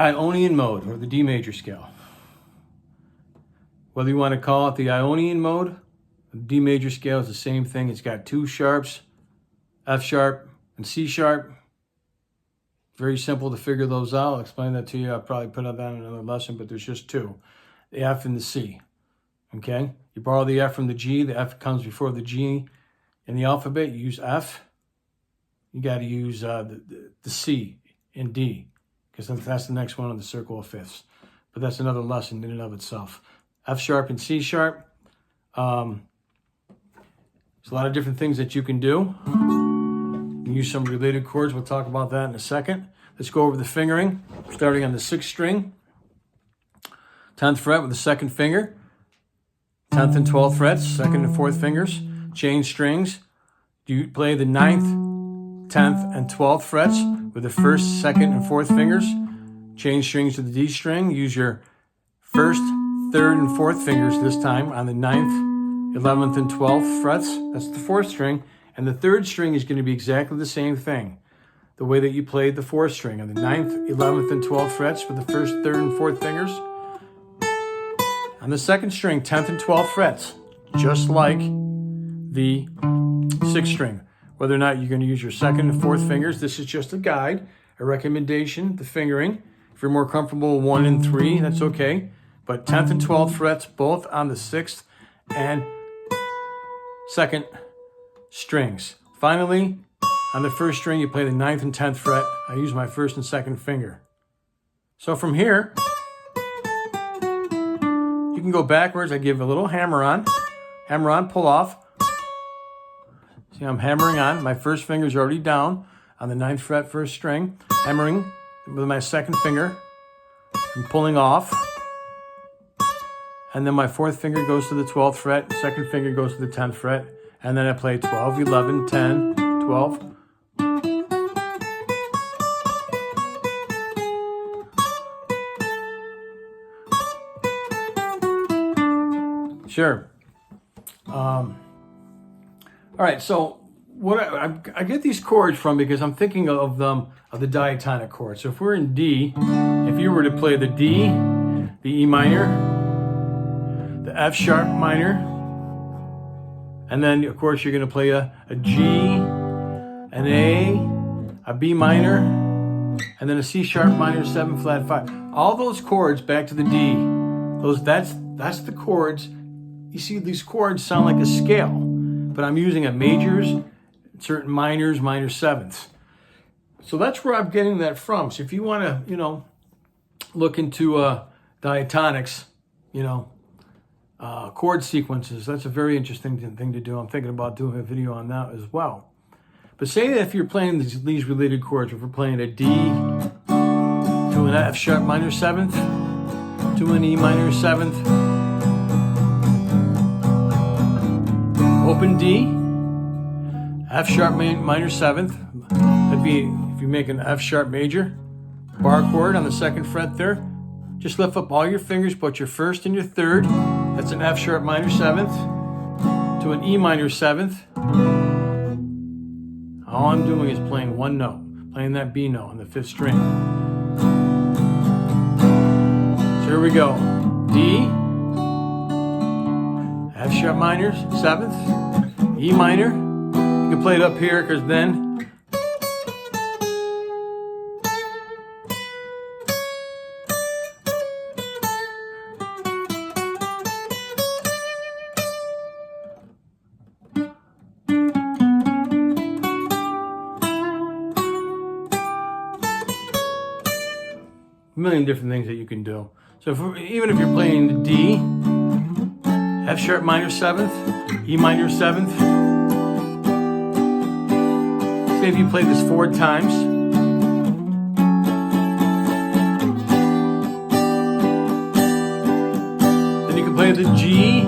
Ionian Mode, or the D major scale. Whether you want to call it the Ionian Mode, the D major scale is the same thing. It's got two sharps, F sharp and C sharp. Very simple to figure those out. I'll explain that to you. I'll probably put that in another lesson, but there's just two, the F and the C. Okay? You borrow the F from the G. The F comes before the G in the alphabet. You use F. You got to use the C in D, because that's the next one on the circle of fifths. But that's another lesson in and of itself. F sharp and C sharp. There's a lot of different things that you can do. You can use some related chords. We'll talk about that in a second. Let's go over the fingering, starting on the 6th string, 10th fret with the 2nd finger, 10th and 12th frets, 2nd and 4th fingers, chain strings. You play the 9th, 10th, and 12th frets with the 1st, 2nd, and 4th fingers. Chain strings to the D string. Use your 1st, 3rd, and 4th fingers this time on the 9th, 11th, and 12th frets. That's the 4th string. And the 3rd string is going to be exactly the same thing, the way that you played the 4th string on the 9th, 11th, and 12th frets with the 1st, 3rd, and 4th fingers. On the 2nd string, 10th and 12th frets, just like the 6th string. Whether or not you're going to use your 2nd and 4th fingers, this is just a guide, a recommendation, the fingering. If you're more comfortable with 1 and 3, that's okay. But 10th and 12th frets, both on the 6th and 2nd strings. Finally, on the 1st string, you play the 9th and 10th fret. I use my 1st and 2nd finger. So from here, you can go backwards. I give a little hammer on, pull off. See, I'm hammering on. My 1st finger is already down on the 9th fret, 1st string. Hammering with my 2nd finger and pulling off. And then my 4th finger goes to the 12th fret, 2nd finger goes to the 10th fret, and then I play 12, 11, 10, 12. Sure. All right, so what I get these chords from, because I'm thinking of them, of the diatonic chords. So if we're in D, if you were to play the D, the E minor, the F sharp minor, and then of course you're going to play a G, an A B minor, and then a C sharp minor 7 flat 5. All those chords back to the D. That's the chords. You see, these chords sound like a scale, but I'm using a majors, certain minors, minor sevenths. So that's where I'm getting that from. So if you want to, look into diatonics, chord sequences, that's a very interesting thing to do. I'm thinking about doing a video on that as well. But say that if you're playing these related chords, if we're playing a D to an F sharp minor 7th, to an E minor 7th, open D, F sharp minor 7th, that'd be if you make an F sharp major, bar chord on the 2nd fret there, just lift up all your fingers, put your 1st and your 3rd, that's an F sharp minor 7th, to an E minor 7th. All I'm doing is playing one note, playing that B note on the 5th string. So here we go. D, F sharp minor 7th, E minor. You can play it up here because then a million different things that you can do. So even if you're playing the D, F sharp minor 7th, E minor 7th. Say if you play this 4 times. Then you can play the G,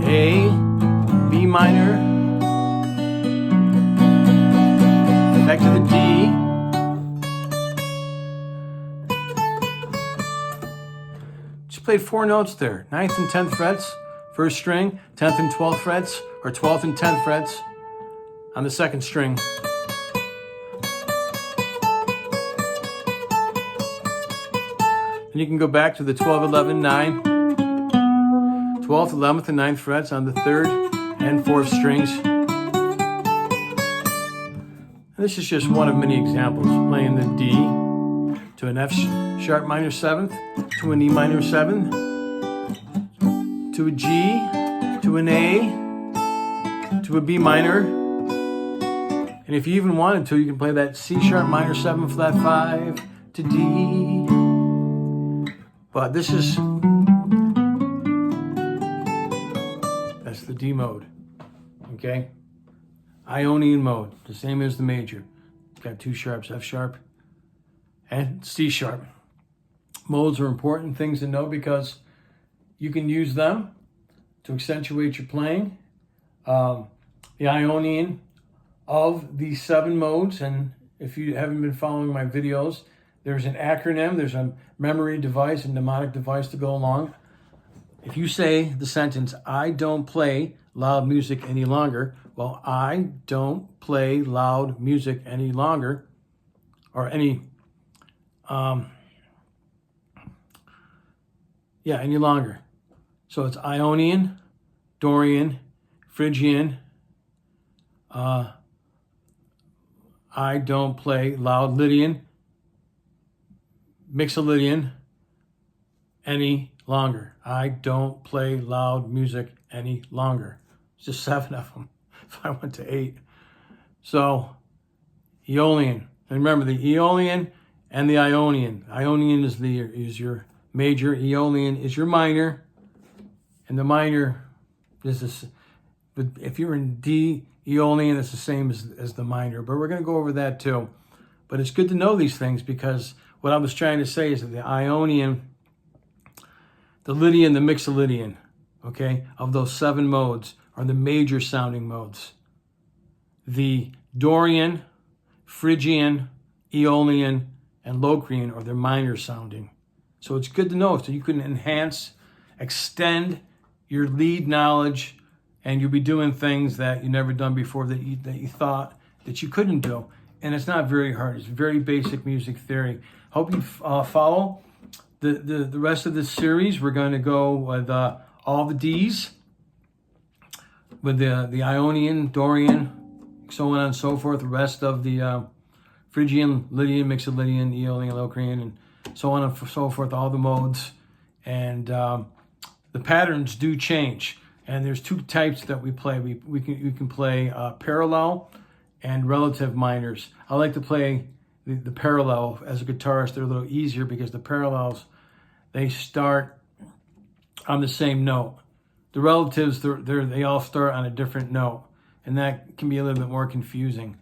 A, B minor, back to the D. Played 4 notes there, 9th and 10th frets, 1st string, 10th and 12th frets, or 12th and 10th frets on the 2nd string. And you can go back to the 12, 11, 9, 12th, 11th, and 9th frets on the 3rd and 4th strings. And this is just one of many examples, playing the D to an F sharp minor 7th, to an E minor 7th, to a G, to an A, to a B minor. And if you even wanted to, you can play that C sharp minor 7 flat 5 to D. But this is, that's the D mode, okay? Ionian mode, the same as the major. Got two sharps, F sharp and C sharp. Modes are important things to know because you can use them to accentuate your playing. The Ionian of these 7 modes, and if you haven't been following my videos, there's an acronym, there's a memory device, a mnemonic device to go along. If you say the sentence, I don't play loud music any longer, well, I don't play loud music any longer, or any longer. So it's Ionian, Dorian, Phrygian. I don't play loud Lydian, Mixolydian any longer. I don't play loud music any longer. It's just 7 of them. If I went to 8. So Aeolian. And remember the Aeolian and the Ionian. Ionian is your major, Aeolian is your minor, and the minor is this. But if you're in D Ionian, it's the same as the minor. But we're going to go over that too. But it's good to know these things because what I was trying to say is that the Ionian, the Lydian, the Mixolydian, okay, of those 7 modes are the major sounding modes. The Dorian, Phrygian, Aeolian, and Locrian are the minor sounding. So it's good to know so you can enhance, extend your lead knowledge, and you'll be doing things that you never done before that you thought that you couldn't do. And it's not very hard. It's very basic music theory. Hope you follow the rest of this series. We're going to go with all the Ds, with the Ionian, Dorian, so on and so forth. The rest of the Phrygian, Lydian, Mixolydian, Aeolian, Locrian, and so on and so forth, all the modes. And the patterns do change. And there's 2 types that we play. We can play parallel and relative minors. I like to play the parallel as a guitarist. They're a little easier because the parallels, they start on the same note. The relatives, they all start on a different note. And that can be a little bit more confusing.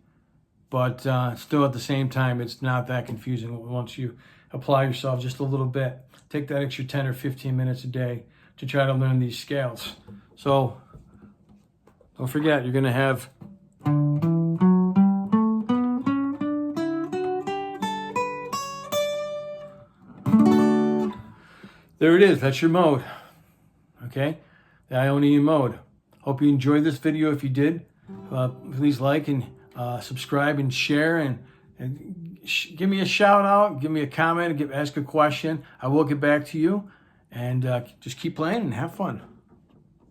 But still at the same time, it's not that confusing once you apply yourself just a little bit. Take that extra 10 or 15 minutes a day to try to learn these scales. So don't forget, you're going to have there it is. That's your mode. Okay, the Ionian mode. Hope you enjoyed this video. If you did, please like and subscribe and share, and give me a shout out, give me a comment, ask a question. I will get back to you, and just keep playing and have fun.